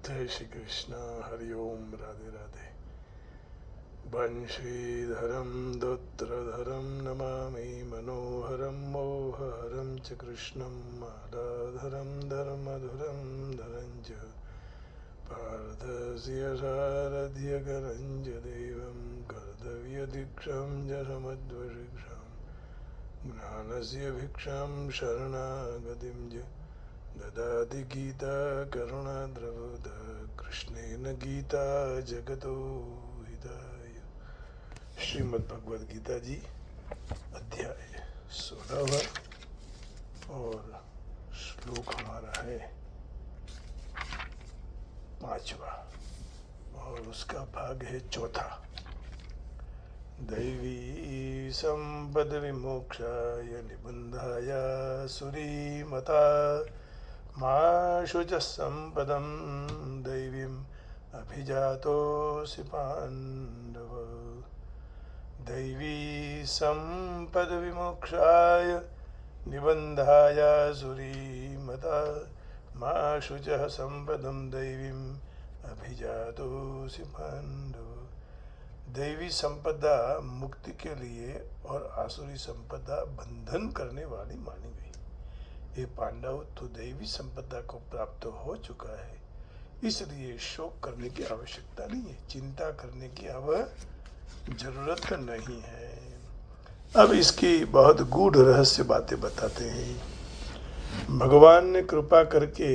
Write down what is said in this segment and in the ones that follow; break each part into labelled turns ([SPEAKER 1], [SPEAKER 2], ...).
[SPEAKER 1] जय श्री कृष्ण। हरि ओम। राधे राधे। बंशीधरम दुत्रधरम नमामि मनोहरम मोहहरम च कृष्णं मालाधरम धर्मधुरम धरञ्च पार्थस्य सारथ्यकरञ्च देवं कर्तव्यदीक्षं च समद्वशिक्षां ज्ञानस्य भिक्षां शरणागतिं च ददाति गीता करुणाद्रवोद कृष्णेन गीता जगतो हिताय। श्रीमद् भगवद गीता जी अध्याय 16 और श्लोक हमारा है 5वां और उसका भाग है 4। दैवी संपद विमोक्षाय निबंधाय सुरीमता माशुच संपदं दैवीम् अभिजातोऽसि पाण्डव। दैवी संपद विमोक्षाय निबंधाय सुरीमता माशुच संपदं दैवीम् अभिजातोऽसि पाण्डव। दैवी संपदा मुक्ति के लिए और आसुरी संपदा बंधन करने वाली मानी गई। ये पांडव तो दैवी संपदा को प्राप्त हो चुका है, इसलिए शोक करने की आवश्यकता नहीं है, चिंता करने की अब जरूरत नहीं है। अब इसकी बहुत गूढ़ रहस्य बातें बताते हैं। भगवान ने कृपा करके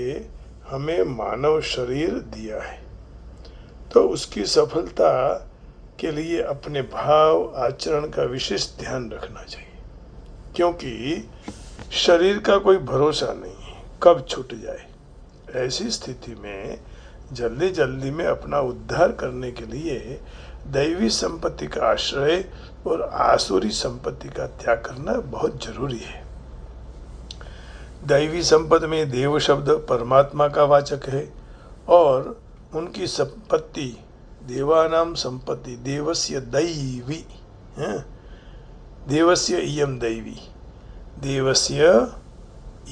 [SPEAKER 1] हमें मानव शरीर दिया है, तो उसकी सफलता के लिए अपने भाव आचरण का विशेष ध्यान रखना चाहिए, क्योंकि शरीर का कोई भरोसा नहीं है कब छूट जाए। ऐसी स्थिति में जल्दी जल्दी में अपना उद्धार करने के लिए दैवी संपत्ति का आश्रय और आसुरी संपत्ति का त्याग करना बहुत जरूरी है। दैवी संपत्ति में देव शब्द परमात्मा का वाचक है और उनकी संपत्ति देवानाम संपत्ति देवस्य दैवी देवस्य इयम दैवी देवस्य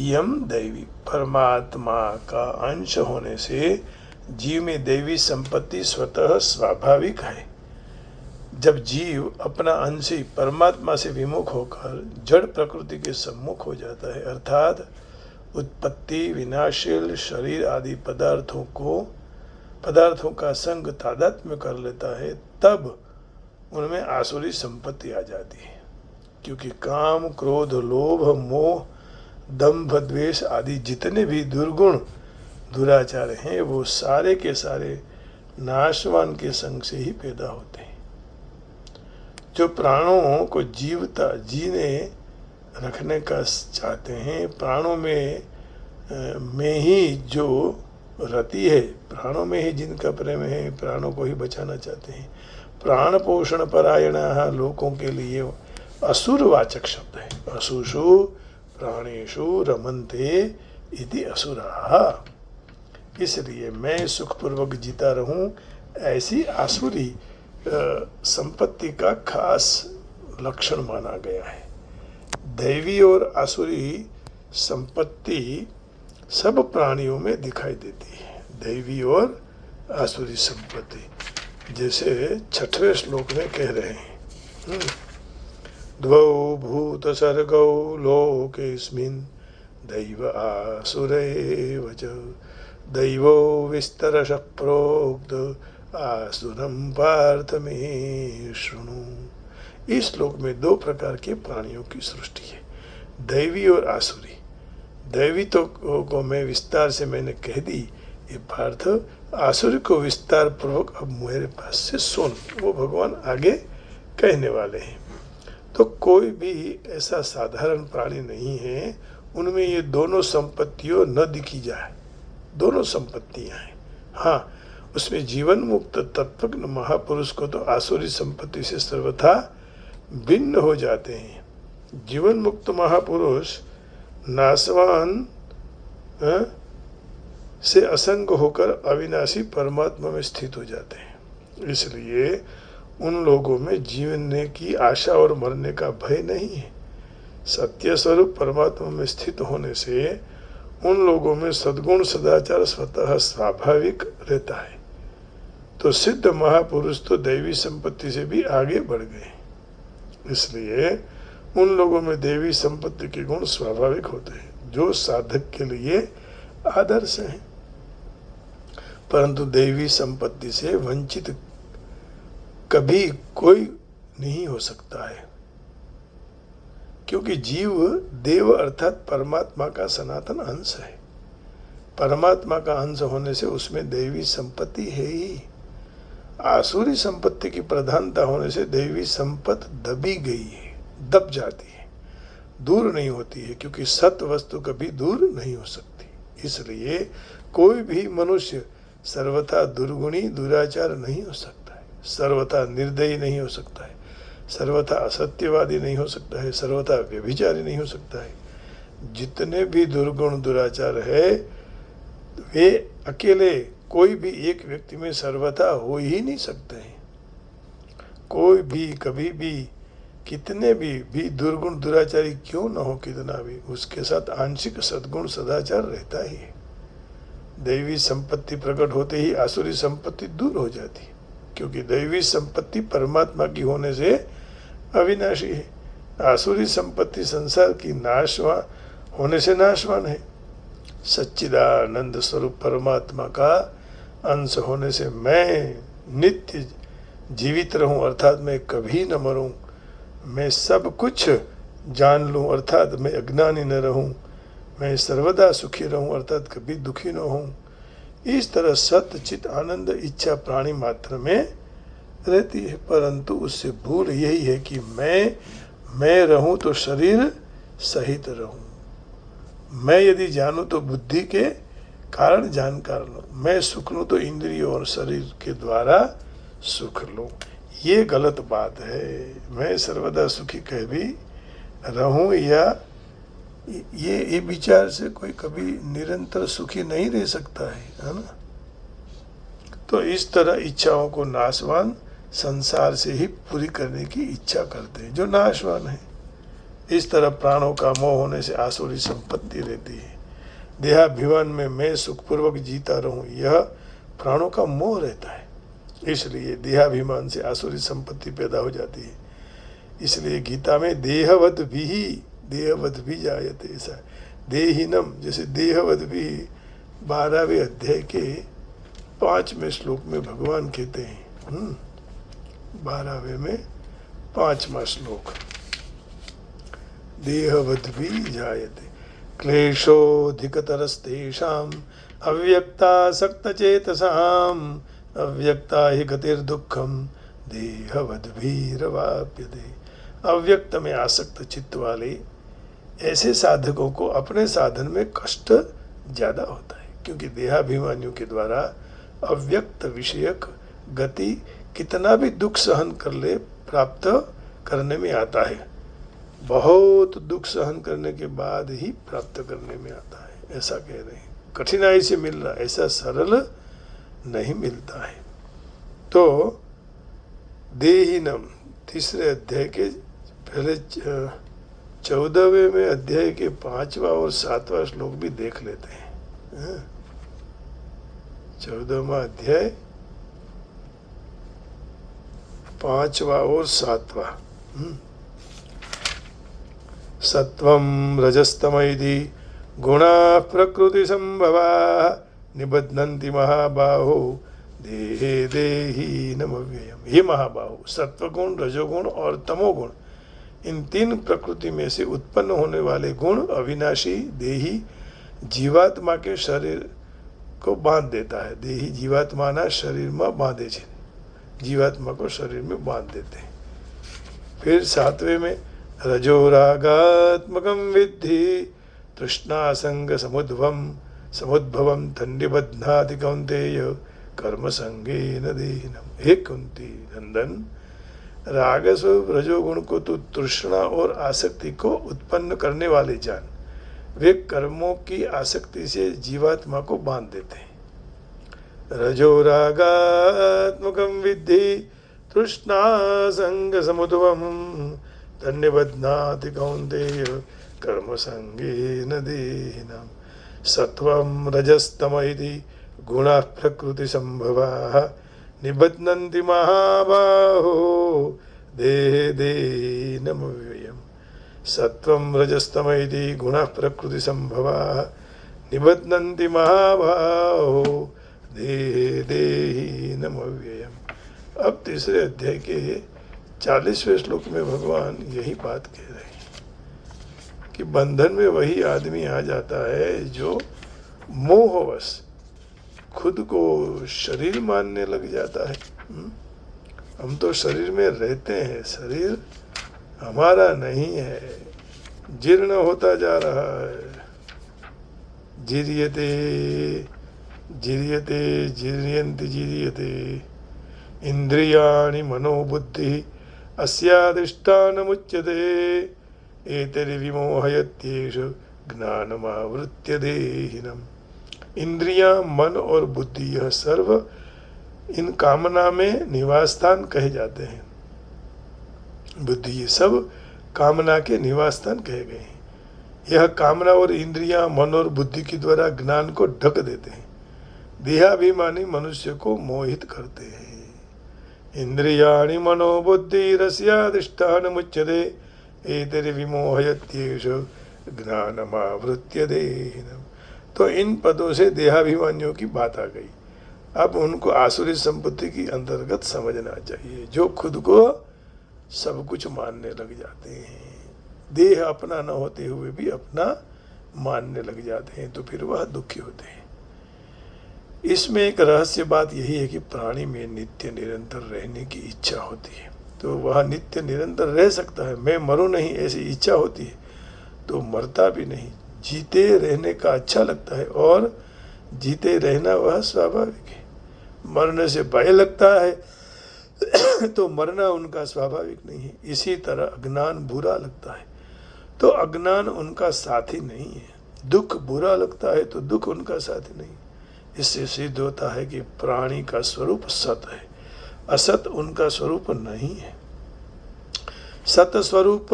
[SPEAKER 1] इयम दैवी। परमात्मा का अंश होने से जीव में दैवी संपत्ति स्वतः स्वाभाविक है। जब जीव अपना अंश ही परमात्मा से विमुख होकर जड़ प्रकृति के सम्मुख हो जाता है, अर्थात उत्पत्ति विनाशील शरीर आदि पदार्थों का संग तादात्म्य कर लेता है, तब उनमें आसुरी संपत्ति आ जाती है। क्योंकि काम क्रोध लोभ मोह दंभ द्वेष आदि जितने भी दुर्गुण दुराचार हैं, वो सारे के सारे नाशवान के संग से ही पैदा होते हैं। जो प्राणों को जीने रखने का चाहते हैं, प्राणों में ही जो रति है, प्राणों में ही जिनका प्रेम है, प्राणों को ही बचाना चाहते हैं। प्राण पोषण परायणः लोगों के लिए असुरवाचक शब्द है। असुषु प्राणेषु रमन्ते इति असुराः। इसलिए मैं सुखपूर्वक जीता रहूं, ऐसी आसुरी संपत्ति का खास लक्षण माना गया है। दैवी और आसुरी संपत्ति सब प्राणियों में दिखाई देती है। दैवी और आसुरी संपत्ति जैसे 6वें श्लोक में कह रहे हैं, द्वौ भूत सर्गौ लोकेस्मिन् दैव आसुरैव च दैवो विस्तरशः प्रोक्त आसुरं पार्थ मे शृणु। इस श्लोक में 2 प्रकार के प्राणियों की सृष्टि है, दैवी और आसुरी। दैवी तो को मैं विस्तार से मैंने कह दी, ये पार्थ आसुरी को विस्तार पूर्वक अब मेरे पास से सुन, वो भगवान आगे कहने वाले हैं। तो कोई भी ऐसा साधारण प्राणी नहीं है उनमें ये दोनों संपत्तियों न दिखी जाए। दोनों संपत्तियां हैं। हाँ, उसमें जीवन मुक्त तत्वज्ञ महापुरुष को तो आसुरी संपत्ति से सर्वथा भिन्न हो जाते हैं। जीवन मुक्त महापुरुष नाशवान से असंग होकर अविनाशी परमात्मा में स्थित हो जाते हैं। इसलिए उन लोगों में जीवने की आशा और मरने का भय नहीं है। सत्य स्वरूप परमात्मा में स्थित होने से उन लोगों में सद्गुण सदाचार स्वतः स्वाभाविक रहता है। तो सिद्ध महापुरुष तो दैवी संपत्ति से भी आगे बढ़ गए, इसलिए उन लोगों में देवी संपत्ति के गुण स्वाभाविक होते हैं, जो साधक के लिए आदर्श हैं। परंतु देवी संपत्ति से वंचित कभी कोई नहीं हो सकता है, क्योंकि जीव देव अर्थात परमात्मा का सनातन अंश है। परमात्मा का अंश होने से उसमें देवी संपत्ति है ही। आसुरी संपत्ति की प्रधानता होने से देवी संपत्ति दबी गई है, दब जाती है, दूर नहीं होती है, क्योंकि सत वस्तु कभी दूर नहीं हो सकती। इसलिए कोई भी मनुष्य सर्वथा दुर्गुणी दुराचार नहीं हो सकता है, सर्वथा निर्दयी नहीं हो सकता है, सर्वथा असत्यवादी नहीं हो सकता है, सर्वथा व्यभिचारी नहीं हो सकता है। जितने भी दुर्गुण दुराचार है वे अकेले कोई भी एक व्यक्ति में सर्वथा हो ही नहीं सकते हैं। कोई भी कभी भी कितने भी दुर्गुण दुराचारी क्यों न हो, कितना भी, उसके साथ आंशिक सद्गुण सदाचार रहता ही है। दैवी संपत्ति प्रकट होते ही आसुरी संपत्ति दूर हो जाती है, क्योंकि दैवी संपत्ति परमात्मा की होने से अविनाशी है। आसुरी संपत्ति संसार की नाशवान होने से नाशवान है। सच्चिदानंद स्वरूप परमात्मा का अंश होने से मैं नित्य जीवित रहूं, अर्थात मैं कभी न मरूं, मैं सब कुछ जान लूं, अर्थात मैं अज्ञानी न रहूं, मैं सर्वदा सुखी रहूं, अर्थात कभी दुखी न हूं। इस तरह सत्य चित आनंद इच्छा प्राणी मात्र में रहती है, परंतु उससे भूल यही है कि मैं रहूं तो शरीर सहित रहूं। मैं यदि जानूं तो बुद्धि के कारण जानकार लूं, मैं सुख लूं तो इंद्रियों और शरीर के द्वारा सुख लूं। ये गलत बात है। मैं सर्वदा सुखी कह भी रहूं या ये विचार से कोई कभी निरंतर सुखी नहीं रह सकता है ना। तो इस तरह इच्छाओं को नाशवान संसार से ही पूरी करने की इच्छा करते हैं जो नाशवान है। इस तरह प्राणों का मोह होने से आसुरी संपत्ति रहती है। देहाभिमान में मैं सुखपूर्वक जीता रहूं, यह प्राणों का मोह रहता है। इसलिए देहाभिमान से आसुरी संपत्ति पैदा हो जाती है। इसलिए गीता में देहवद भी जायते, ऐसा देहिनम, जैसे देहवद भी 12वें अध्याय के 5वें श्लोक में भगवान कहते हैं। 12वें में 5वां श्लोक, देहवद भी जायते क्लेशोऽधिकतरस्तेषाम् अव्यक्तासक्तचेतसाम् अव्यक्ता हि गतिर्दुःखम देहवद्भिरवाप्यते। अव्यक्त में आसक्त चित्त वाले ऐसे साधकों को अपने साधन में कष्ट ज्यादा होता है, क्योंकि देहाभिमानियों के द्वारा अव्यक्त विषयक गति कितना भी दुख सहन कर ले प्राप्त करने में आता है। बहुत दुख सहन करने के बाद ही प्राप्त करने में आता है, ऐसा कह रहे हैं। कठिनाई से मिल रहा, ऐसा सरल नहीं मिलता है। तो देहिनम 3रे अध्याय के पहले 14वें में अध्याय के 5वां और 7वां श्लोक भी देख लेते हैं। 14वां अध्याय 5वां और 7वां। सत्वं रजस्तमैधि गुणा प्रकृति संभवा निबध्नन्ति महाबाहो देहे देहीनमव्ययम्। हे महाबाहो, सत्वगुण रजोगुण और तमोगुण, इन 3 प्रकृति में से उत्पन्न होने वाले गुण अविनाशी देही जीवात्मा के शरीर को बांध देता है। देही जीवात्मा शरीर में बांधे छे, जीवात्मा को शरीर में बांध देते हैं। फिर 7वें में रजोरागात्मकं विद्धि तृष्णासंग समुद्भवम तन्निबध्नाति कौन्तेय कर्म संगेन देहिनम्। हे कुंती नंदन, रागस रजोगुण को तो तृष्णा और आसक्ति को उत्पन्न करने वाले जान। वे कर्मों की आसक्ति से जीवात्मा को बांध देते हैं। रजोरागात्मकं विद्धि तृष्णासंग समुद्भवम तन्निबध्नाति कौन्तेय कर्म संगेन देहिनम्। सत्वं रजस्तम इति गुणाः प्रकृतिसम्भवाः निबध्नन्ति महाबाहो देहे देहिनमव्ययम्। सत्वं रजस्तम इति गुणाः प्रकृतिसम्भवाः निबध्नन्ति महाबाहो देहे देहिनमव्ययम्। अब तीसरे अध्याय के 40वें श्लोक में भगवान यही बात कह रहे हैं कि बंधन में वही आदमी आ जाता है जो मोहवश खुद को शरीर मानने लग जाता है। हम तो शरीर में रहते हैं, शरीर हमारा नहीं है, जीर्ण होता जा रहा है। जीर्यते जीर्यते जीर्यन्ति जीर्यते इंद्रियाणि मनोबुद्धि अस्याधिष्ठानमुच्यते एतैर्विमोहयत्येष ज्ञानमावृत्य देहिनम्। इंद्रियां, मन और बुद्धि, यह सर्व इन कामना में निवास स्थान कहे जाते हैं। बुद्धि, ये सब कामना के निवास स्थान कहे गए हैं। यह कामना और इंद्रियां मन और बुद्धि के द्वारा ज्ञान को ढक देते हैं, देहाभिमानी मनुष्य को मोहित करते हैं। इंद्रियाणि मनोबुद्धिरस्याधिष्ठानमुच्यते एतैर्विमोहयत्येष ज्ञानमावृत्य देहिनम्। तो इन पदों से देहाभिमानियों की बात आ गई। अब उनको आसुरी संपत्ति की अंतर्गत समझना चाहिए, जो खुद को सब कुछ मानने लग जाते हैं। देह अपना न होते हुए भी अपना मानने लग जाते हैं, तो फिर वह दुखी होते हैं। इसमें एक रहस्य बात यही है कि प्राणी में नित्य निरंतर रहने की इच्छा होती है, तो वह नित्य निरंतर रह सकता है। मैं मरूं नहीं ऐसी इच्छा होती है तो मरता भी नहीं। जीते रहने का अच्छा लगता है और जीते रहना वह स्वाभाविक है। मरने से भय लगता है तो मरना उनका स्वाभाविक नहीं है। इसी तरह अज्ञान बुरा लगता है तो अज्ञान उनका साथी नहीं है। दुख बुरा लगता है तो दुख उनका साथी नहीं। इससे सिद्ध होता है कि प्राणी का स्वरूप सत है, असत उनका स्वरूप नहीं है। सत स्वरूप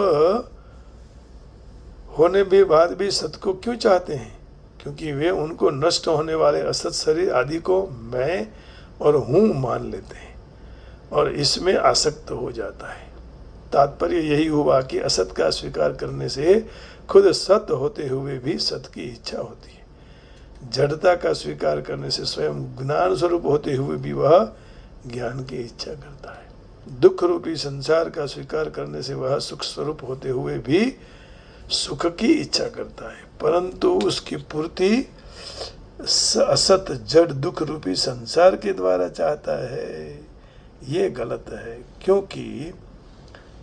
[SPEAKER 1] होने के बाद भी सत को क्यों चाहते हैं? क्योंकि वे उनको नष्ट होने वाले असत शरीर आदि को मैं और हूँ मान लेते हैं और इसमें आसक्त हो जाता है। तात्पर्य यही हुआ कि असत का स्वीकार करने से खुद सत होते हुए भी सत की इच्छा होती है। जड़ता का स्वीकार करने से स्वयं ज्ञान स्वरूप होते हुए भी वह ज्ञान की इच्छा करता है। दुख रूपी संसार का स्वीकार करने से वह सुख स्वरूप होते हुए भी सुख की इच्छा करता है, परंतु उसकी पूर्ति असत जड़ दुख रूपी संसार के द्वारा चाहता है। ये गलत है, क्योंकि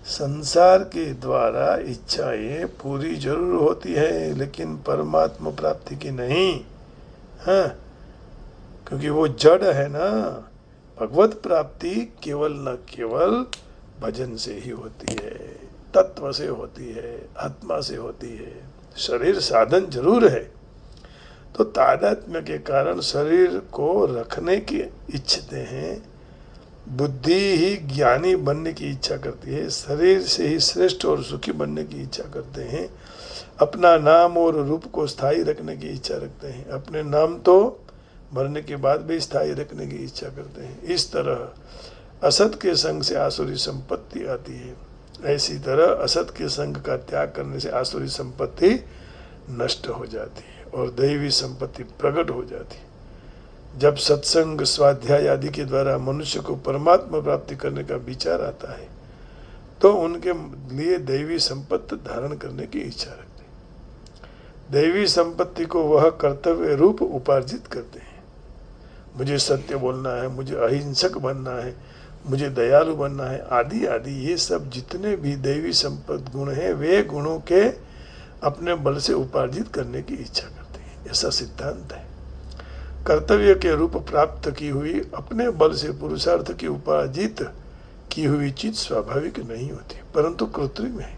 [SPEAKER 1] संसार के द्वारा इच्छाएं पूरी जरूर होती है लेकिन परमात्मा प्राप्ति की नहीं। हाँ, क्योंकि वो जड़ है ना। भगवत प्राप्ति केवल न केवल भजन से ही होती है, तत्व से होती है, आत्मा से होती है। शरीर साधन जरूर है, तो तादात्म्य के कारण शरीर को रखने की इच्छते हैं। बुद्धि ही ज्ञानी बनने की इच्छा करती है, शरीर से ही श्रेष्ठ और सुखी बनने की इच्छा करते हैं। अपना नाम और रूप को स्थायी रखने की इच्छा रखते हैं। अपने नाम तो मरने के बाद भी स्थायी रखने की इच्छा करते हैं। इस तरह असत के संग से आसुरी संपत्ति आती है। ऐसी तरह असत के संग का त्याग करने से आसुरी संपत्ति नष्ट हो जाती है और दैवी संपत्ति प्रकट हो जाती है। जब सत्संग, स्वाध्याय आदि के द्वारा मनुष्य को परमात्मा प्राप्ति करने का विचार आता है तो उनके लिए दैवी संपत्ति धारण करने की इच्छा रखते हैं। दैवी संपत्ति को वह कर्तव्य रूप उपार्जित करते हैं। मुझे सत्य बोलना है, मुझे अहिंसक बनना है, मुझे दयालु बनना है, आदि आदि ये सब जितने भी दैवी संपत्ति गुण हैं वे गुणों के अपने बल से उपार्जित करने की इच्छा करते हैं। ऐसा सिद्धांत है। कर्तव्य के रूप प्राप्त की हुई अपने बल से पुरुषार्थ की उपार्जित की हुई चीज स्वाभाविक नहीं होती परंतु कृत्रिम है।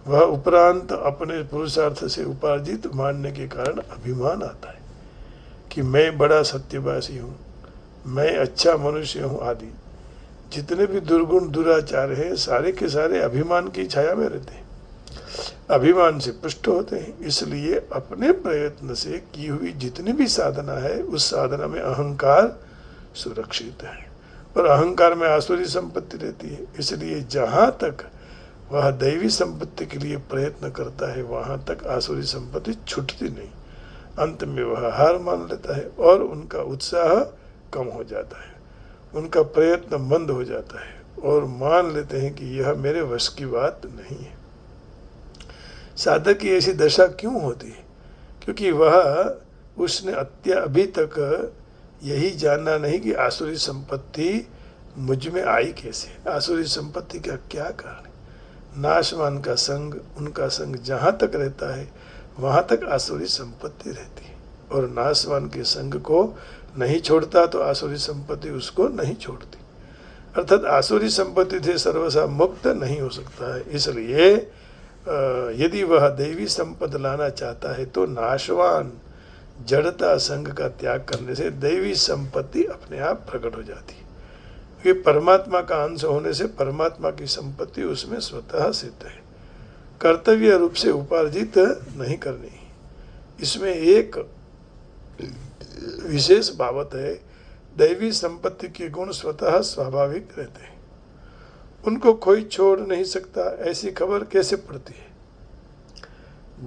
[SPEAKER 1] वह उपरांत अपने पुरुषार्थ से उपार्जित मानने के कारण अभिमान आता है कि मैं बड़ा सत्यवासी हूँ, मैं अच्छा मनुष्य हूँ आदि। जितने भी दुर्गुण दुराचार हैं सारे के सारे अभिमान की छाया में रहते हैं। अभिमान से पुष्ट होते हैं। इसलिए अपने प्रयत्न से की हुई जितनी भी साधना है उस साधना में अहंकार सुरक्षित है और अहंकार में आसुरी संपत्ति रहती है। इसलिए जहाँ तक वह दैवी संपत्ति के लिए प्रयत्न करता है वहाँ तक आसुरी संपत्ति छूटती नहीं। अंत में वह हार मान लेता है और उनका उत्साह कम हो जाता है, उनका प्रयत्न मंद हो जाता है और मान लेते हैं कि यह मेरे वश की बात नहीं है। साधक की ऐसी दशा क्यों होती है? क्योंकि उसने अभी तक यही जानना नहीं कि आसुरी संपत्ति मुझ में आई कैसे, आसुरी संपत्ति का क्या कारण है। नाशवान का संग, उनका संग जहाँ तक रहता है वहाँ तक आसुरी संपत्ति रहती है और नाशवान के संग को नहीं छोड़ता तो आसुरी संपत्ति उसको नहीं छोड़ती। अर्थात आसुरी संपत्ति से सर्वसा मुक्त नहीं हो सकता है। इसलिए यदि वह दैवी संपद लाना चाहता है तो नाशवान जड़ता संग का त्याग करने से दैवी संपत्ति अपने आप प्रकट हो जाती है। क्योंकि परमात्मा का अंश होने से परमात्मा की संपत्ति उसमें स्वतः सिद्ध है, कर्तव्य रूप से उपार्जित नहीं करनी। इसमें एक विशेष बाबत है, दैवी संपत्ति के गुण स्वतः स्वाभाविक रहते हैं, उनको कोई छोड़ नहीं सकता। ऐसी खबर कैसे पड़ती है?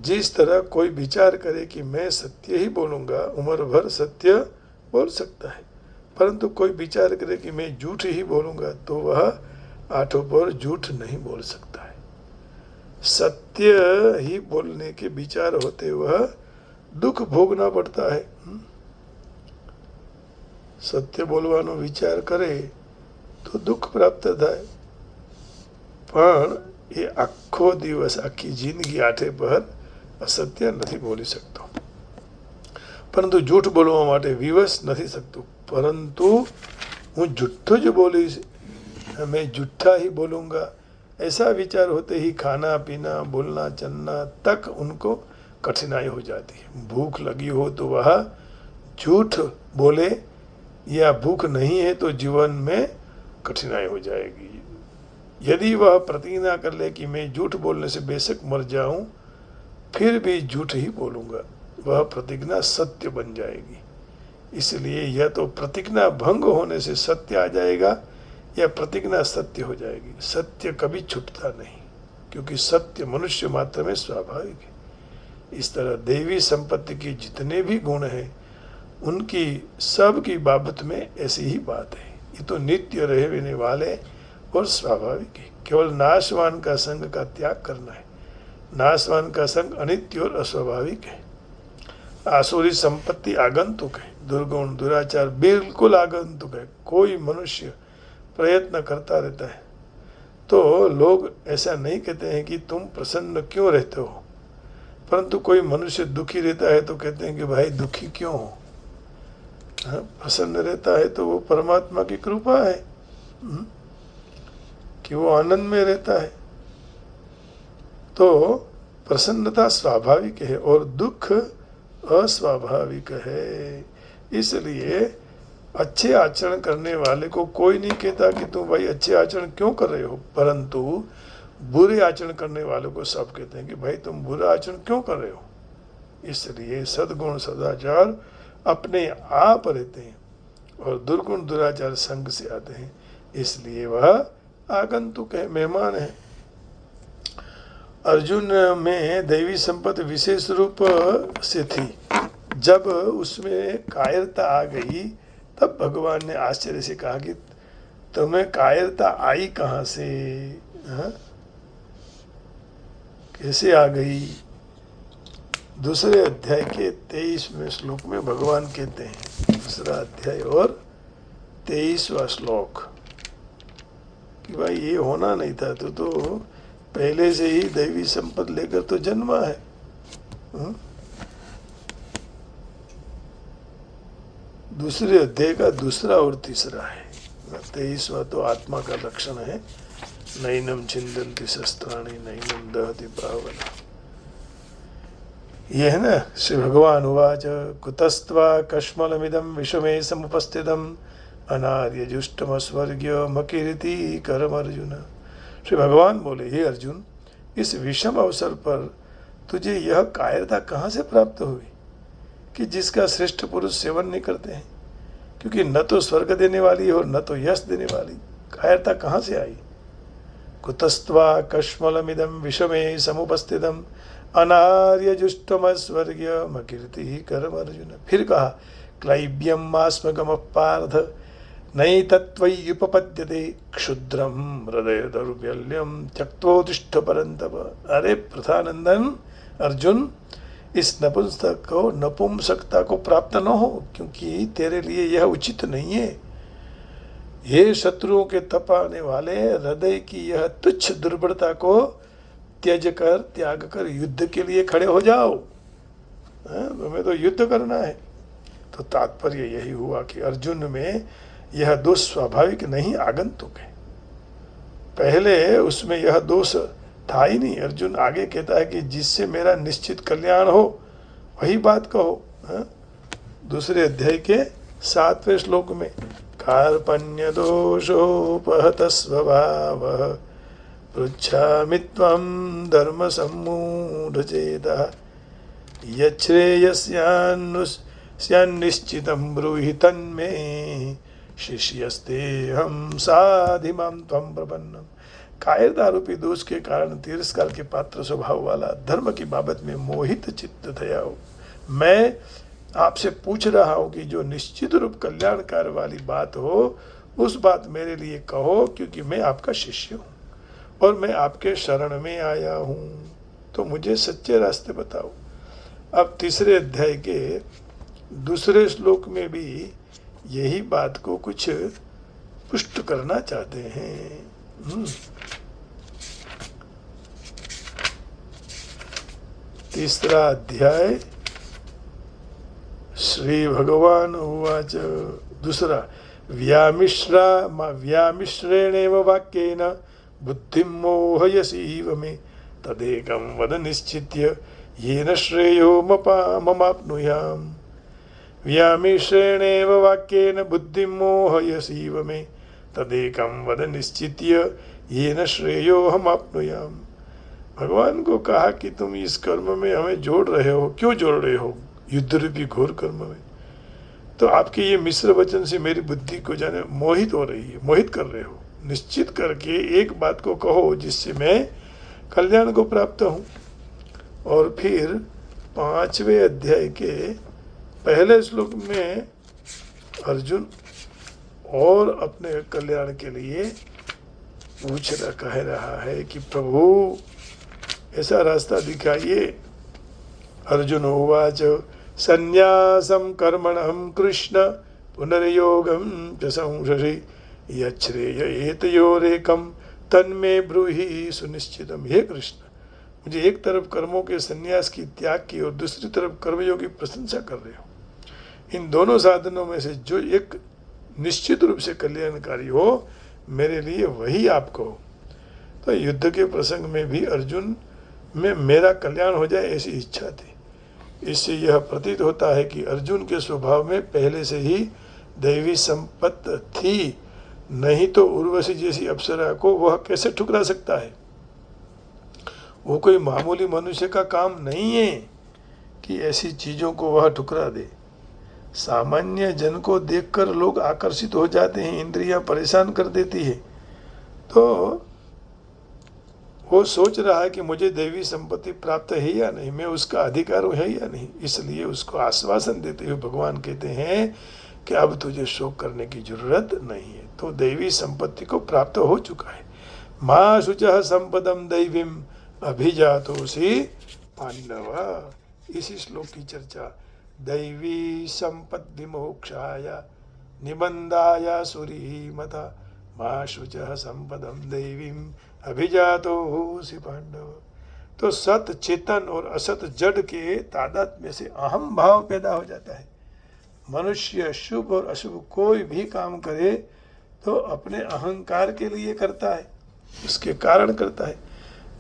[SPEAKER 1] जिस तरह कोई विचार करे कि मैं सत्य ही बोलूँगा, उम्र भर सत्य बोल सकता है, परंतु कोई विचार करे कि मैं झूठ ही बोलूँगा तो वह आठों पर झूठ नहीं बोल सकता है। सत्य ही बोलने के विचार होते वह दुख भोगना पड़ता है। सत्य बोलવાનો विचार करे तो दुख प्राप्त થાય, પણ એ આખો દિવસ આખી જિંદગી આઠે પહર અસત્ય નથી બોલી શકતો, પરંતુ झूठ બોલવા માટે વિવશ નથી શકતો। परंतु હું झूठो जो बोलीश, मैं झूठा ही बोलूँगा, ऐसा विचार होते ही खाना पीना बोलना चलना तक उनको कठिनाई हो जाती है। भूख लगी हो तो वह झूठ बोले या भूख नहीं है तो जीवन में कठिनाई हो जाएगी। यदि वह प्रतिज्ञा कर ले कि मैं झूठ बोलने से बेशक मर जाऊं फिर भी झूठ ही बोलूँगा, वह प्रतिज्ञा सत्य बन जाएगी। इसलिए यह तो प्रतिज्ञा भंग होने से सत्य आ जाएगा या प्रतिज्ञा सत्य हो जाएगी। सत्य कभी छूटता नहीं क्योंकि सत्य मनुष्य मात्र में स्वाभाविक है। इस तरह देवी संपत्ति के जितने भी गुण हैं उनकी सब की बाबत में ऐसी ही बात है। ये तो नित्य रहने वाले और स्वाभाविक है। केवल नाशवान का संग का त्याग करना है। नाशवान का संग अनित्य और अस्वाभाविक है। आसुरी संपत्ति आगंतुक है, दुर्गुण दुराचार बिल्कुल आगंतुक है। कोई मनुष्य प्रयत्न करता रहता है तो लोग ऐसा नहीं कहते हैं कि तुम प्रसन्न क्यों रहते हो, परंतु कोई मनुष्य दुखी रहता है तो कहते हैं कि भाई दुखी क्यों हो। प्रसन्न रहता है तो वो परमात्मा की कृपा है कि वो आनंद में रहता है। तो प्रसन्नता स्वाभाविक है और दुख अस्वाभाविक है। इसलिए अच्छे आचरण करने वाले को कोई नहीं कहता कि तुम भाई अच्छे आचरण क्यों कर रहे हो, परंतु बुरे आचरण करने वालों को सब कहते हैं कि भाई तुम बुरा आचरण क्यों कर रहे हो। इसलिए सद्गुण सदाचार अपने आप रहते हैं और दुर्गुण दुराचार संग से आते हैं, इसलिए वह आगंतुक है, मेहमान है। अर्जुन में दैवी संपत्ति विशेष रूप से थी। जब उसमें कायरता आ गई तब भगवान ने आश्चर्य से कहा कि तुम्हें कायरता आई कहाँ से, कैसे आ गई। दूसरे अध्याय के 23वें श्लोक में भगवान कहते हैं, दूसरा अध्याय और 23वां श्लोक, कि भाई ये होना नहीं था, तो पहले से ही दैवी संपत्ति लेकर तो जन्मा है। दूसरे अध्याय का दूसरा और तीसरा है। 23वां तो आत्मा का लक्षण है, नैनम छिंदन्ति शस्त्राणि नैनम दहति पावना। ये है ना। श्री भगवान उवाच कुतस्त्वा कश्मलमिदं विषमे समुपस्थितम् अनार्यजुष्टमस्वर्ग्यमकीर्ति करम अर्जुन। श्री भगवान बोले, हे अर्जुन, इस विषम अवसर पर तुझे यह कायरता कहाँ से प्राप्त हुई कि जिसका श्रेष्ठ पुरुष सेवन नहीं करते हैं? क्योंकि न तो स्वर्ग देने वाली है और न तो यश देने वाली, कायरता कहाँ से आई? कुतस्त्वा कश्मलमिदं विषमे समुपस्थितम अनार्य जुष्टमस्वर्ग्यमकीर्ति कर्म अर्जुन। फिर कहा क्लैब्यम मास्मगम पार्थ नई तत्त्वयुपपद्यते क्षुद्रम हृदय दौर्बल्यम त्यक्तोतिष्ठ परंतप। अरे प्रथानंदन अर्जुन, इस नपुंसकता को प्राप्त न हो, क्योंकि तेरे लिए यह उचित नहीं है। ये शत्रुओं के तपाने वाले हृदय की यह तुच्छ दुर्बलता को त्याग कर युद्ध के लिए खड़े हो जाओ। तुम्हें तो युद्ध करना है। तो तात्पर्य यही हुआ कि अर्जुन में यह दोष स्वाभाविक नहीं, आगंतुक है। पहले उसमें यह दोष था ही नहीं। अर्जुन आगे कहता है कि जिससे मेरा निश्चित कल्याण हो वही बात कहो। दूसरे अध्याय के 7वें श्लोक में कार्पण्य दोषोपहत स्वभावः पृच्छामि त्वं धर्म सम्मूढचेतः यच्छ्रेयस्यान्निश्चितं ब्रूहि तन्मे शिष्यस्तेऽहं साधिमां त्वं प्रपन्नम्। कायरता रूपी दोष के कारण तिरस्कार के पात्र स्वभाव वाला धर्म की बाबत में मोहित चित्त थया हो। मैं आपसे पूछ रहा हूँ कि जो निश्चित रूप कल्याणकार वाली बात हो उस बात मेरे लिए कहो, क्योंकि मैं आपका शिष्य हूँ और मैं आपके शरण में आया हूँ। तो मुझे सच्चे रास्ते बताओ। अब तीसरे अध्याय के दूसरे श्लोक में भी यही बात को कुछ पुष्ट करना चाहते हैं। तीसरा अध्याय श्री भगवान उवाच। दूसरा व्यामिश्रेणेव वाक्येन बुद्धिं मोहयसीव मे तदेकं वद निश्चित्य येन श्रेयो ममाप्नुयाम्। व्यामिश्रेणेव वाक्येन बुद्धिं मोहयसीव मे तदेकं वद निश्चित्य येन श्रेयो हमाप्नुयाम्। भगवान को कहा कि तुम इस कर्म में हमें जोड़ रहे हो, क्यों जोड़ रहे हो? युद्ध रूपी घोर कर्म में। तो आपके ये मिश्र वचन से मेरी बुद्धि को जाने मोहित हो रही है, मोहित कर रहे हो। निश्चित करके एक बात को कहो जिससे मैं कल्याण को प्राप्त हूँ। और फिर 5वें अध्याय के पहले श्लोक में अर्जुन और अपने कल्याण के लिए कह रहा है कि प्रभु ऐसा रास्ता दिखाइए। अर्जुन उवाच संन्यासं कर्मणं कृष्ण पुनर्योगं च संशसि यच्छ्रेय एतयोरेकं तन्मे ब्रूहि सुनिश्चितम। हे कृष्ण, मुझे एक तरफ कर्मों के संन्यास की, त्याग की, और दूसरी तरफ कर्मयोग की प्रशंसा कर रहे हो। इन दोनों साधनों में से जो एक निश्चित रूप से कल्याणकारी हो मेरे लिए वही आप कहो। तो युद्ध के प्रसंग में भी अर्जुन में मेरा कल्याण हो जाए ऐसी इच्छा थी। इससे यह प्रतीत होता है कि अर्जुन के स्वभाव में पहले से ही दैवी संपत्ति थी, नहीं तो उर्वशी जैसी अप्सरा को वह कैसे ठुकरा सकता है? वो कोई मामूली मनुष्य का काम नहीं है कि ऐसी चीज़ों को वह ठुकरा दे। सामान्य जन को देखकर लोग आकर्षित हो जाते हैं, इंद्रियां परेशान कर देती है। तो वो सोच रहा है कि मुझे दैवी संपत्ति प्राप्त है या नहीं, मैं उसका अधिकार है या नहीं। इसलिए उसको आश्वासन देते हुए भगवान कहते हैं कि अब तुझे शोक करने की जरूरत नहीं है, तो दैवी संपत्ति को प्राप्त हो चुका है। माँ शुचः संपदम दैवीम अभिजातोसि पांडव। इसी श्लोक की चर्चा दैवी संपत्ति मोक्षाय निबंधाय सुरीमता माँ शुचः संपदम दैवीम अभिजातोसि पांडव। तो सत चेतन और असत जड़ के तादात्म्य से अहम भाव पैदा हो जाता है। मनुष्य शुभ और अशुभ कोई भी काम करे तो अपने अहंकार के लिए करता है, उसके कारण करता है।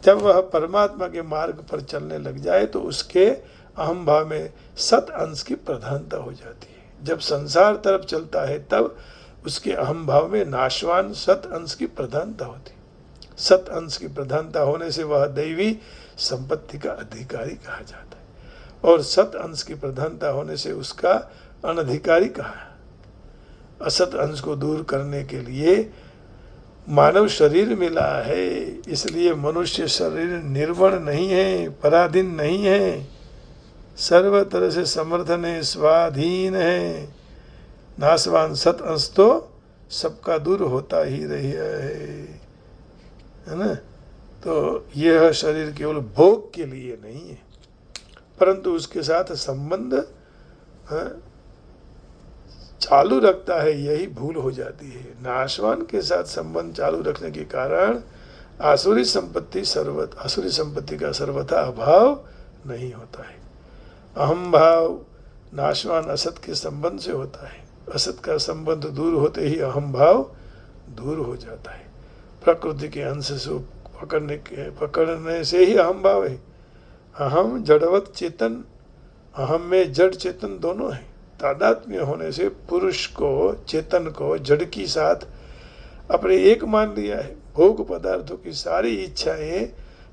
[SPEAKER 1] जब वह परमात्मा के मार्ग पर चलने लग जाए तो उसके अहम भाव में सत अंश की प्रधानता हो जाती है। जब संसार तरफ चलता है तब उसके अहम भाव में नाशवान सत अंश की प्रधानता होती है। सत अंश की प्रधानता होने से वह दैवी संपत्ति का अधिकारी कहा जाता है, और सत अंश की प्रधानता होने से उसका अनधिकारी कहा। असत अंश को दूर करने के लिए मानव शरीर मिला है, इसलिए मनुष्य शरीर निर्वण नहीं है, पराधीन नहीं है, सर्व तरह से समर्थन है, स्वाधीन है। नाशवान सत अंश तो सबका दूर होता ही रहा है ना। तो यह शरीर केवल भोग के लिए नहीं है, परंतु उसके साथ संबंध चालू रखता है, यही भूल हो जाती है। नाशवान के साथ संबंध चालू रखने के कारण आसुरी संपत्ति का सर्वथा अभाव नहीं होता है। अहम भाव नाशवान असत के संबंध से होता है, असत का संबंध दूर होते ही अहम भाव दूर हो जाता है। प्रकृति के अंश से पकड़ने से ही अहम भाव है। अहम जड़वत चेतन, अहम में जड़ चेतन दोनों है। तादात्म्य होने से पुरुष को, चेतन को जड़ की साथ अपने एक मान लिया है। भोग पदार्थों की सारी इच्छाएं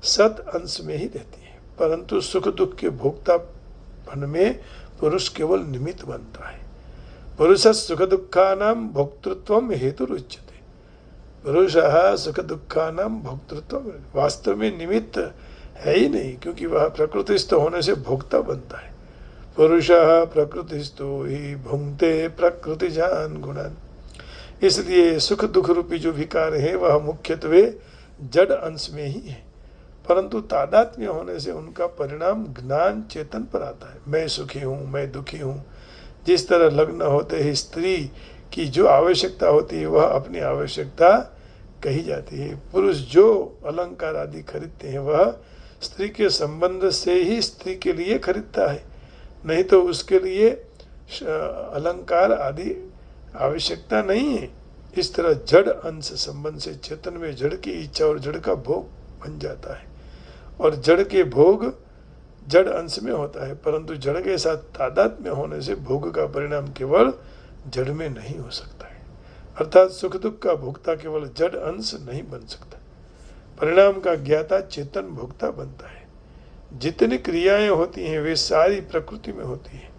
[SPEAKER 1] सत अंश में ही रहती है, परंतु सुख दुख के भोक्तापन में पुरुष केवल निमित्त बनता है। पुरुष सुख दुखानां भोक्तृत्वम हेतु उच्यते। पुरुष सुख दुखानां भोक्तृत्व वास्तव में निमित्त है ही नहीं, क्योंकि वह प्रकृतिस्थ होने से भोक्ता बनता है। पुरुष प्रकृतिस्थो ही भुंक्ते प्रकृतिजान गुणान। इसलिए सुख दुख रूपी जो विकार है वह मुख्यत्वे जड़ अंश में ही है, परंतु तादात्म्य होने से उनका परिणाम ज्ञान चेतन पर आता है। मैं सुखी हूँ, मैं दुखी हूँ। जिस तरह लग्न होते ही स्त्री की जो आवश्यकता होती है वह अपनी आवश्यकता कही जाती है। पुरुष जो अलंकार आदि खरीदते हैं वह स्त्री के संबंध से ही स्त्री के लिए खरीदता है, नहीं तो उसके लिए अलंकार आदि आवश्यकता नहीं है। इस तरह जड़ अंश संबंध से चेतन में जड़ की इच्छा और जड़ का भोग बन जाता है, और जड़ के भोग जड़ अंश में होता है, परंतु जड़ के साथ तादात्म्य होने से भोग का परिणाम केवल जड़ में नहीं हो सकता है। अर्थात सुख दुख का भोक्ता केवल जड़ अंश नहीं बन सकता, परिणाम का ज्ञाता चेतन भोक्ता बनता है। जितनी क्रियाएं होती हैं वे सारी प्रकृति में होती हैं।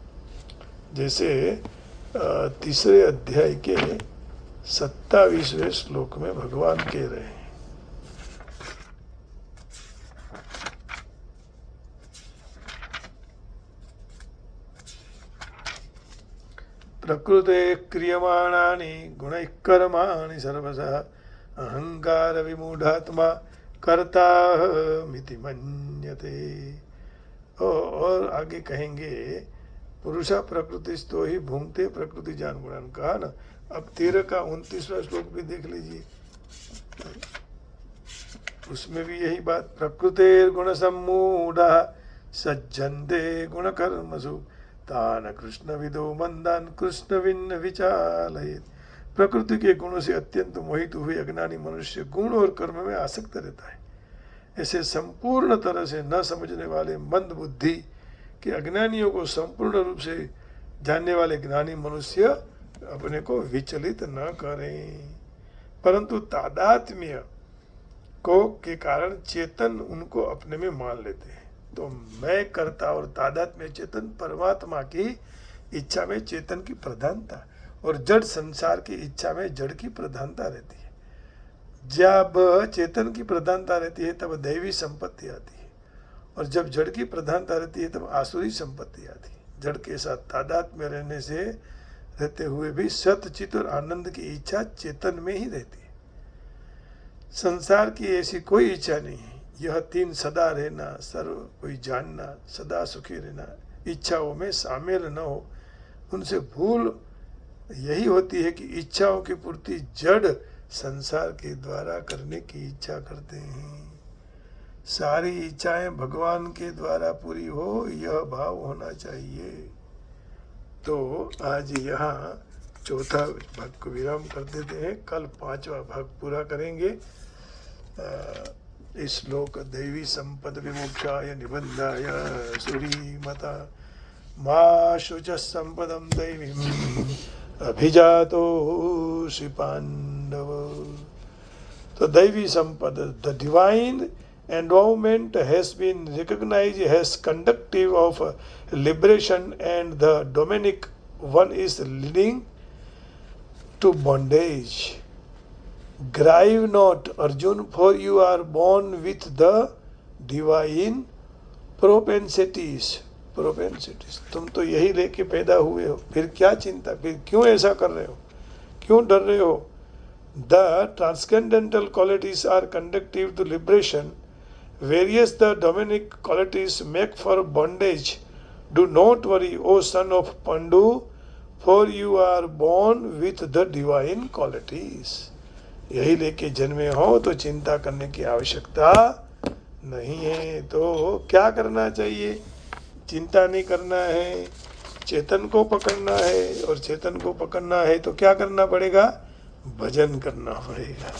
[SPEAKER 1] जैसे तीसरे अध्याय के 27वें श्लोक में भगवान कह रहे हैं, प्रकृते क्रियमाणानि गुणैः कर्माणि सर्वशः अहंकार विमूढ़ात्मा कर्ताहमिति मन्यते। और आगे कहेंगे पुरुषा प्रकृतिस्थो ही भुंक्ते प्रकृति जान गुणान। कहा ना। अब 13 का 29वां श्लोक भी देख लीजिए, उसमें भी यही बात। प्रकृतेर गुण सम्मूढ़ा सज्जन्ते गुण कर्मसु तान कृष्ण विदो मंदान कृष्ण विन्न विचालयेत्। प्रकृति के गुणों से अत्यंत मोहित हुए अज्ञानी मनुष्य गुण और कर्म में आसक्त रहता है। ऐसे संपूर्ण तरह से न समझने वाले मंद बुद्धि के अज्ञानियों को संपूर्ण रूप से जानने वाले ज्ञानी मनुष्य अपने को विचलित न करें, परंतु तादात्म्य को के कारण चेतन उनको अपने में मान लेते हैं। तो मैं करता और तादात्म्य चेतन परमात्मा की इच्छा में चेतन की प्रधानता और जड़ संसार की इच्छा में जड़ की प्रधानता रहती है। जब चेतन की प्रधानता रहती है तब दैवी संपत्ति आती है, और जब जड़ की प्रधानता रहती है तब आसुरी संपत्ति आती है। जड़ के साथ तादात्म्य रहने से रहते हुए भी सतचित और आनंद की इच्छा चेतन में ही रहती है। संसार की ऐसी कोई इच्छा नहीं है। यह 3 सदा रहना, सर्व कोई जानना, सदा सुखी रहना, इच्छाओं में शामिल न हो, उनसे भूल यही होती है कि इच्छाओं की पूर्ति जड़ संसार के द्वारा करने की इच्छा करते हैं। सारी इच्छाएं भगवान के द्वारा पूरी हो, यह भाव होना चाहिए। तो आज यहाँ चौथा भाग को विराम कर देते हैं, कल 5वां भाग पूरा करेंगे। इस श्लोक दैवी संपद विमोक्षाय निबंधाय सुरीमता मा शुच संपदम दैवीम अभिजातो श्री पांडव। તો દૈવી સંપદ, the divine endowment has been recognized as conductive of liberation, and the dominic one is leading to bondage. Grieve not, Arjun, for you are born with the divine propensities. तुम तो यही लेके पैदा हुए हो, फिर क्या चिंता, फिर क्यों ऐसा कर रहे हो, क्यों डर रहे हो? The transcendental qualities are conducive to liberation, whereas the demonic qualities make for bondage. Do not worry, O son of Pandu, for you are born with the divine qualities. यही लेके जन्मे हो तो चिंता करने की आवश्यकता नहीं है। तो क्या करना चाहिए? चिंता नहीं करना है, चेतन को पकड़ना है, और चेतन को पकड़ना है तो क्या करना पड़ेगा? भजन करना पड़ेगा।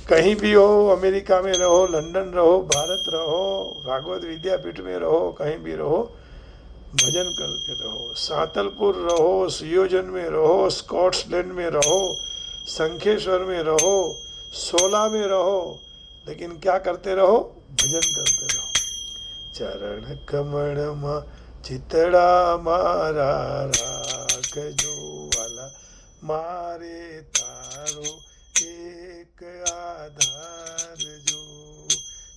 [SPEAKER 1] कहीं भी हो, अमेरिका में रहो, लंदन रहो, भारत रहो, भागवत विद्यापीठ में रहो, कहीं भी रहो, भजन करके रहो। सातलपुर रहो, सुयोजन में रहो, स्कॉट्सलैंड में रहो, शंखेश्वर में रहो, सोला में रहो, लेकिन क्या करते रहो? भजन करते रहो। चरण कमल में चितड़ा मारा राखजो वाला, मारे तारो एक आधार जो,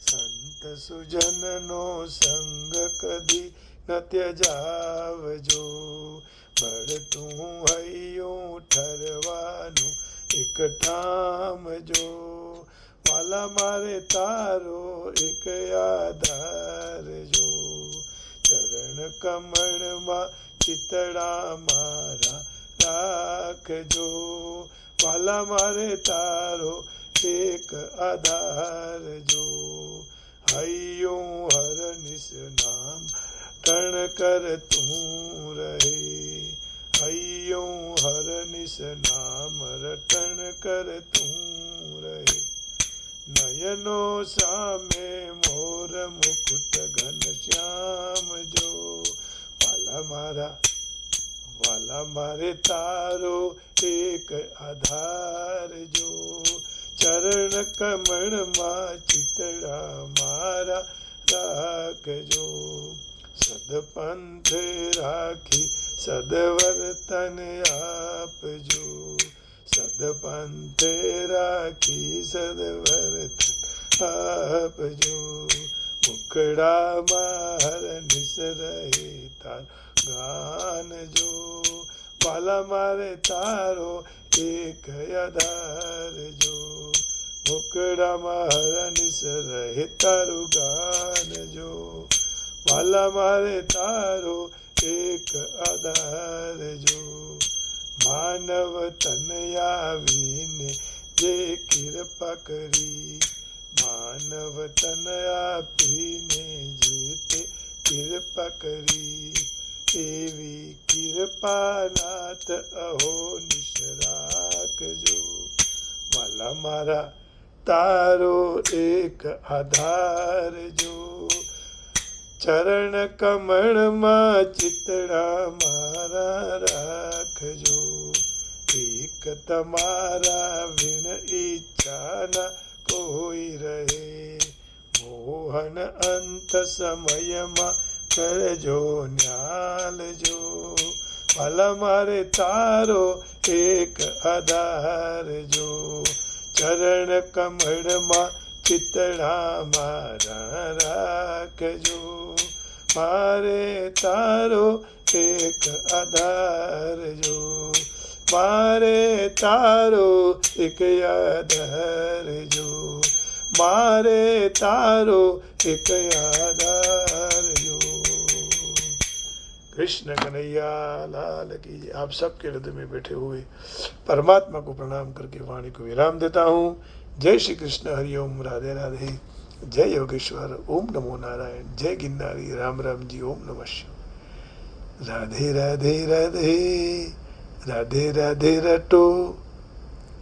[SPEAKER 1] संत सुजन नो संग कदी न त्यजावजो, बढ़तू हयो ठरवानु एक ठाम जो, वाला मारे तारो एक आधार जो, चरण कमल मा चितड़ा मारा राखजो, वाला मारे तारो एक आधार जो, हयो हर निस नाम टण कर तू रहे, हयो हर निस नाम रटन कर तू रहे, नयनो सामे मोर मुकुट घन श्याम जो, वाला मारे तारो एक आधार जो, चरण कमल मा चितड़ा मारा राखजो, सदपंथ राखी सदवर्तन आपजो, सदपंथ राखी सदवर्तन आपजो, मुखड़ा मार निस रहे तार गान जो, वाला मारे तारो एक आधार जो, मुखड़ा मार निस रहे तारो गान जो, वाला मारे तारो एक आधार जो, मानव तन आवीने जे कृपा करी, मानव तन आपीने जेते कृपा करी, एवी कृपा नाथ अहो निशराक जो, वाला मारा तारो एक आधार जो, चरण कमल मा चितड़ा मारा राखजो, एक तमारा बिन इच्छा न कोई रहे, मोहन अंत समय मा करजो न्याल जो, भला मारे तारो एक आधार जो, चरण कमल मा चितड़ा मारा राखजो, मारे तारो एक आधार जो, मारे तारो एक आधार जो, मारे तारो एक आधार जो। कृष्ण कन्हैया लाल की जय। आप सबके हृदय में बैठे हुए परमात्मा को प्रणाम करके वाणी को विराम देता हूँ। जय श्री कृष्ण, हरिओम, राधे राधे, जय योगेश्वर, ओम नमो नारायण, जय गिरनारी, राम राम जी, ओम नमः शिवाय। राधे राधे राधे, राधे राधे रटो।